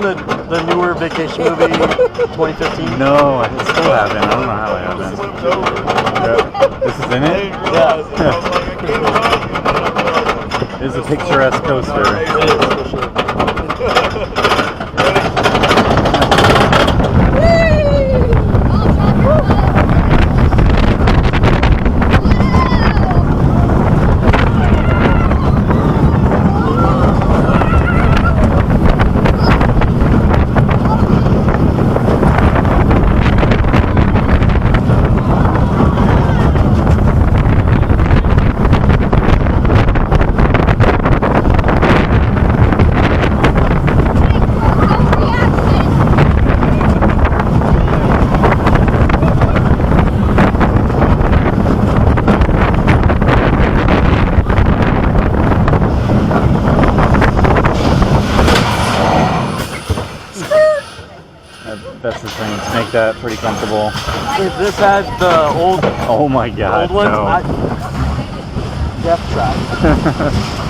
seen the newer vacation movie 2015? No, I still haven't. I don't know how I haven't. This is in it? Yeah. It's a picturesque coaster. That's the thing. To make that pretty comfortable. If this had the old, Oh my God! old ones, No. death trap.